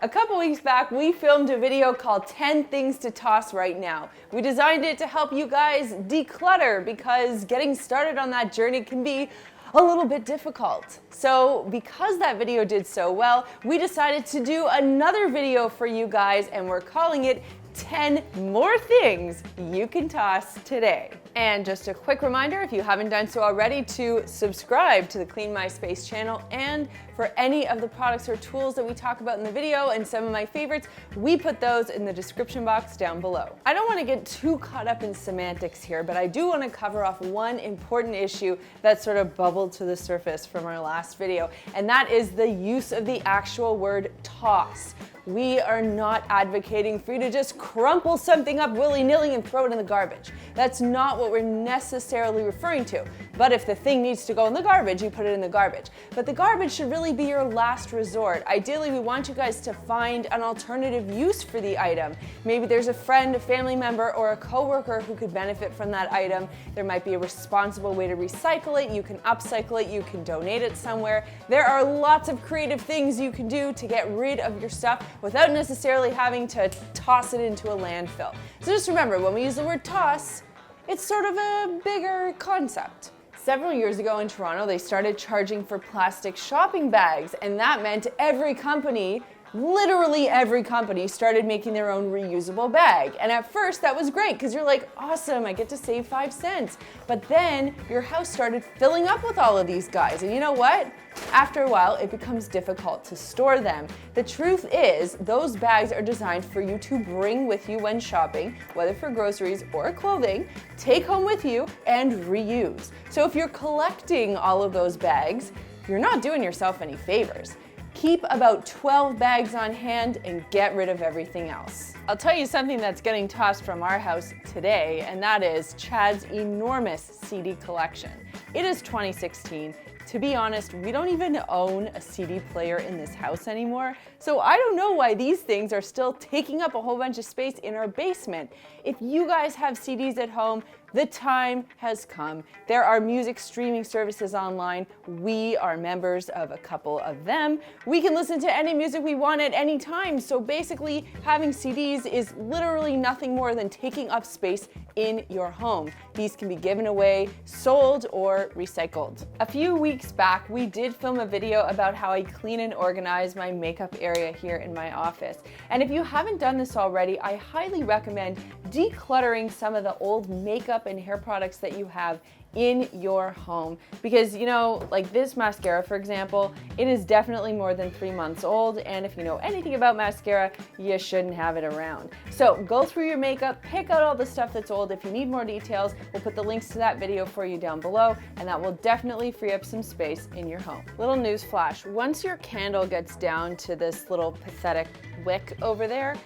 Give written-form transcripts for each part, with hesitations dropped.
A couple weeks back, we filmed a video called 10 Things to Toss Right Now. We designed it to help you guys declutter because getting started on that journey can be a little bit difficult. So because that video did so well, we decided to do another video for you guys, and we're calling it 10 more things you can toss today. And just a quick reminder, if you haven't done so already, to subscribe to the Clean My Space channel, and for any of the products or tools that we talk about in the video and some of my favorites, we put those in the description box down below. I don't want to get too caught up in semantics here, but I do want to cover off one important issue that sort of bubbled to the surface from our last video, and that is the use of the actual word toss. We are not advocating for you to just crumple something up willy-nilly and throw it in the garbage. That's not what we're necessarily referring to. But if the thing needs to go in the garbage, you put it in the garbage. But the garbage should really be your last resort. Ideally, we want you guys to find an alternative use for the item. Maybe there's a friend, a family member, or a coworker who could benefit from that item. There might be a responsible way to recycle it. You can upcycle it. You can donate it somewhere. There are lots of creative things you can do to get rid of your stuff without necessarily having to toss it into a landfill. So just remember, when we use the word toss, it's sort of a bigger concept. Several years ago in Toronto, they started charging for plastic shopping bags, and that meant every company, literally every company, started making their own reusable bag. And at first that was great because you're like, awesome, I get to save 5 cents. But then your house started filling up with all of these guys. And you know what? After a while, it becomes difficult to store them. The truth is, those bags are designed for you to bring with you when shopping, whether for groceries or clothing, take home with you, and reuse. So if you're collecting all of those bags, you're not doing yourself any favors. Keep about 12 bags on hand and get rid of everything else. I'll tell you something that's getting tossed from our house today, and that is Chad's enormous CD collection. It is 2016. To be honest, we don't even own a CD player in this house anymore, so I don't know why these things are still taking up a whole bunch of space in our basement. If you guys have CDs at home, the time has come. There are music streaming services online. We are members of a couple of them. We can listen to any music we want at any time. So basically, having CDs is literally nothing more than taking up space in your home. These can be given away, sold, or recycled. A few weeks back, we did film a video about how I clean and organize my makeup area here in my office. And if you haven't done this already, I highly recommend decluttering some of the old makeup and hair products that you have in your home, because you know, like this mascara, for example, it is definitely more than 3 months old, and if you know anything about mascara, you shouldn't have it around. So go through your makeup, pick out all the stuff that's old. If you need more details, we'll put the links to that video for you down below, and that will definitely free up some space in your home. Little news flash, once your candle gets down to this little pathetic wick over there,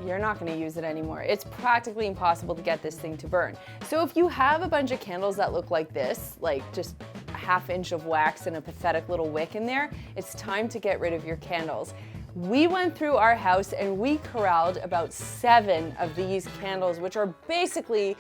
you're not going to use it anymore. It's practically impossible to get this thing to burn. So if you have a bunch of candles that look like this, like just a ½ inch of wax and a pathetic little wick in there, it's time to get rid of your candles. We went through our house and we corralled about 7 of these candles, which are basically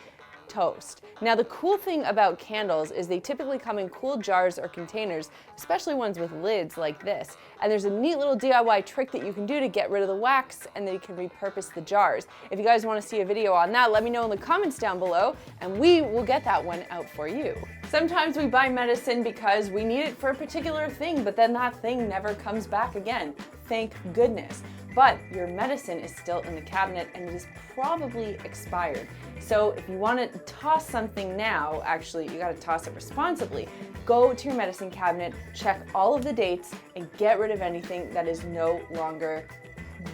toast. Now the cool thing about candles is they typically come in cool jars or containers, especially ones with lids like this. And there's a neat little DIY trick that you can do to get rid of the wax, and then you can repurpose the jars. If you guys want to see a video on that, let me know in the comments down below and we will get that one out for you. Sometimes we buy medicine because we need it for a particular thing, but then that thing never comes back again. Thank goodness. But your medicine is still in the cabinet and it is probably expired. So if you want to toss something now, actually you got to toss it responsibly. Go to your medicine cabinet, check all of the dates, and get rid of anything that is no longer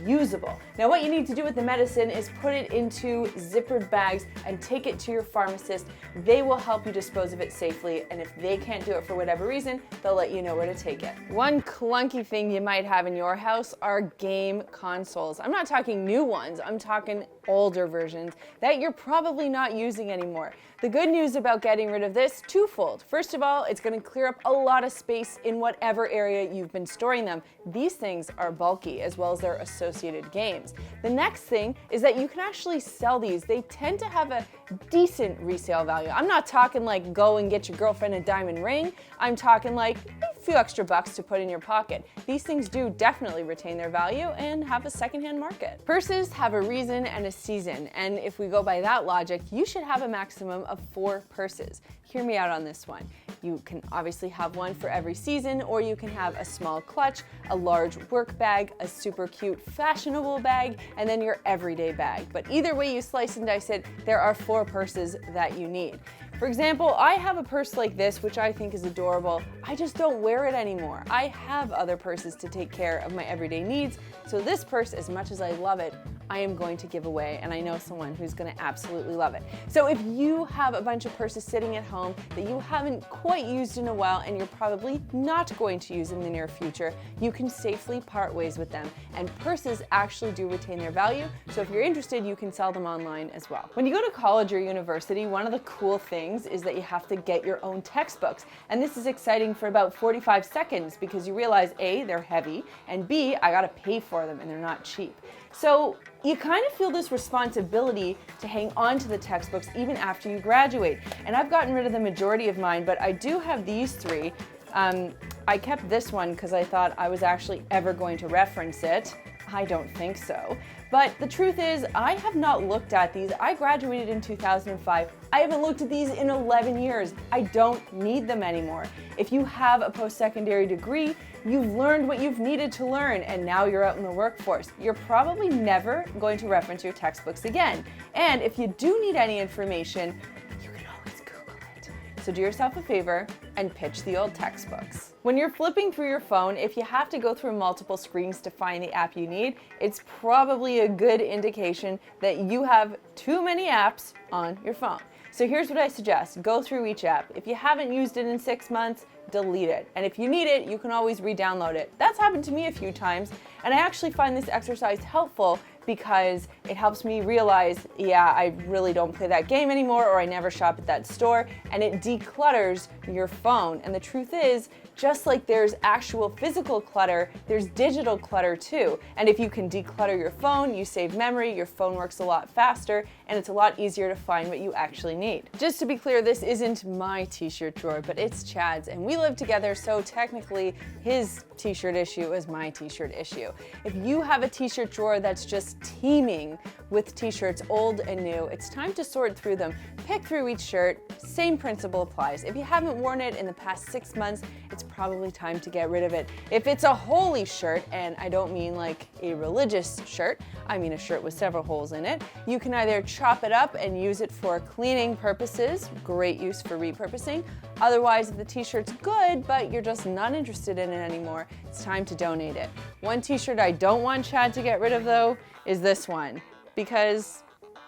usable. Now what you need to do with the medicine is put it into zippered bags and take it to your pharmacist. They will help you dispose of it safely, and if they can't do it for whatever reason, they'll let you know where to take it. One clunky thing you might have in your house are game consoles. I'm not talking new ones, I'm talking older versions that you're probably not using anymore. The good news about getting rid of this, twofold. First of all, it's going to clear up a lot of space in whatever area you've been storing them. These things are bulky, as well as their associated games. The next thing is that you can actually sell these. They tend to have a decent resale value. I'm not talking like go and get your girlfriend a diamond ring. I'm talking like few extra bucks to put in your pocket. These things do definitely retain their value and have a secondhand market. Purses have a reason and a season, and if we go by that logic, you should have a maximum of 4 purses. Hear me out on this one. You can obviously have one for every season, or you can have a small clutch, a large work bag, a super cute fashionable bag, and then your everyday bag. But either way you slice and dice it, there are 4 purses that you need. For example, I have a purse like this, which I think is adorable. I just don't wear it anymore. I have other purses to take care of my everyday needs, so this purse, as much as I love it, I am going to give away, and I know someone who's gonna absolutely love it. So if you have a bunch of purses sitting at home that you haven't quite used in a while and you're probably not going to use in the near future, you can safely part ways with them. And purses actually do retain their value, so if you're interested, you can sell them online as well. When you go to college or university, one of the cool things is that you have to get your own textbooks. And this is exciting for about 45 seconds because you realize A, they're heavy, and B, I gotta pay for them and they're not cheap. So you kind of feel this responsibility to hang on to the textbooks even after you graduate. And I've gotten rid of the majority of mine, but I do have these 3. I kept this one because I thought I was actually ever going to reference it. I don't think so. But the truth is, I have not looked at these. I graduated in 2005. I haven't looked at these in 11 years. I don't need them anymore. If you have a post-secondary degree, you've learned what you've needed to learn, and now you're out in the workforce. You're probably never going to reference your textbooks again. And if you do need any information, you can always Google it. So do yourself a favor and pitch the old textbooks. When you're flipping through your phone, if you have to go through multiple screens to find the app you need, it's probably a good indication that you have too many apps on your phone. So here's what I suggest. Go through each app. If you haven't used it in 6 months, delete it. And if you need it, you can always re-download it. That's happened to me a few times, and I actually find this exercise helpful because it helps me realize, yeah, I really don't play that game anymore, or I never shop at that store, and it declutters your phone. And the truth is, just like there's actual physical clutter, there's digital clutter too. And if you can declutter your phone, you save memory, your phone works a lot faster, and it's a lot easier to find what you actually need. Just to be clear, this isn't my t-shirt drawer, but it's Chad's, and we live together, so technically his t-shirt issue is my t-shirt issue. If you have a t-shirt drawer that's just teeming with t-shirts, old and new, it's time to sort through them. Pick through each shirt, same principle applies. If you haven't worn it in the past 6 months, it's probably time to get rid of it. If it's a holy shirt, and I don't mean like a religious shirt, I mean a shirt with several holes in it, you can either chop it up and use it for cleaning purposes, great use for repurposing. Otherwise, if the t-shirt's good, but you're just not interested in it anymore, it's time to donate it. One t-shirt I don't want Chad to get rid of though is this one, because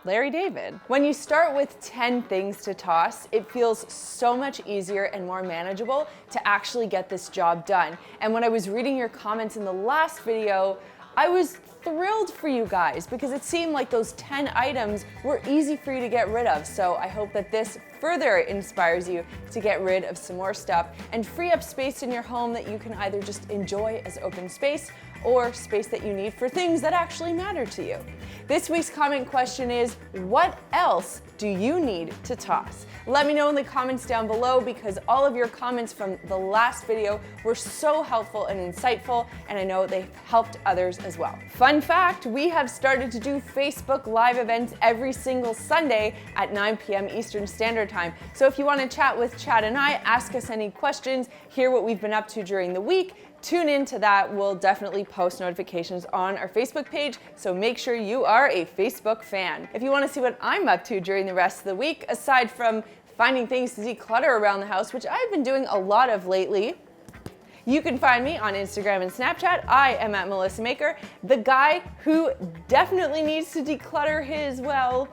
Larry David. When you start with 10 things to toss, it feels so much easier and more manageable to actually get this job done. And when I was reading your comments in the last video, I was thrilled for you guys because it seemed like those 10 items were easy for you to get rid of. So I hope that this further inspires you to get rid of some more stuff and free up space in your home that you can either just enjoy as open space or space that you need for things that actually matter to you. This week's comment question is, what else do you need to toss? Let me know in the comments down below because all of your comments from the last video were so helpful and insightful, and I know they've helped others as well. Fun fact, we have started to do Facebook Live events every single Sunday at 9 p.m. Eastern Standard Time. So if you want to chat with Chad and I, ask us any questions, hear what we've been up to during the week, tune into that. We'll definitely post notifications on our Facebook page, so make sure you are a Facebook fan. If you want to see what I'm up to during the rest of the week, aside from finding things to declutter around the house, which I've been doing a lot of lately, you can find me on Instagram and Snapchat. I am at Melissa Maker. The guy who definitely needs to declutter his, well,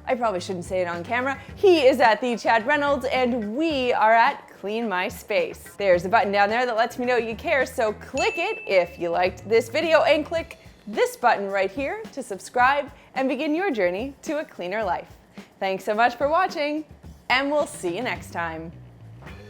I probably shouldn't say it on camera. He is at the Chad Reynolds, and we are at Clean My Space. There's a button down there that lets me know you care, so click it if you liked this video, and click this button right here to subscribe and begin your journey to a cleaner life. Thanks so much for watching, and we'll see you next time.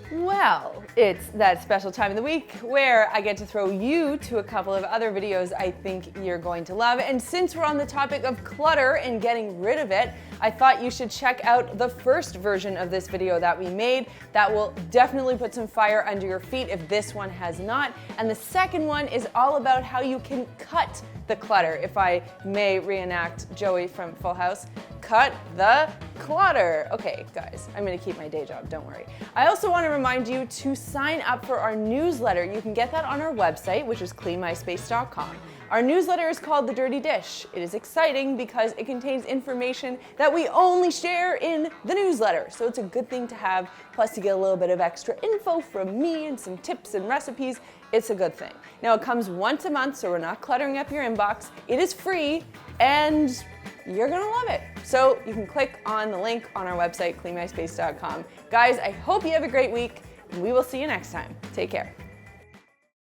Well, it's that special time of the week where I get to throw you to a couple of other videos I think you're going to love. And since we're on the topic of clutter and getting rid of it, I thought you should check out the first version of this video that we made. That will definitely put some fire under your feet if this one has not. And the second one is all about how you can cut the clutter, if I may reenact Joey from Full House. Cut the clutter. Okay, guys, I'm gonna keep my day job, don't worry. I also want to remind you to sign up for our newsletter. You can get that on our website, which is cleanmyspace.com. Our newsletter is called The Dirty Dish. It is exciting because it contains information that we only share in the newsletter. So it's a good thing to have. Plus you get a little bit of extra info from me and some tips and recipes. It's a good thing. Now it comes once a month, so we're not cluttering up your inbox. It is free and you're gonna love it. So you can click on the link on our website, cleanmyspace.com. Guys, I hope you have a great week and we will see you next time. Take care.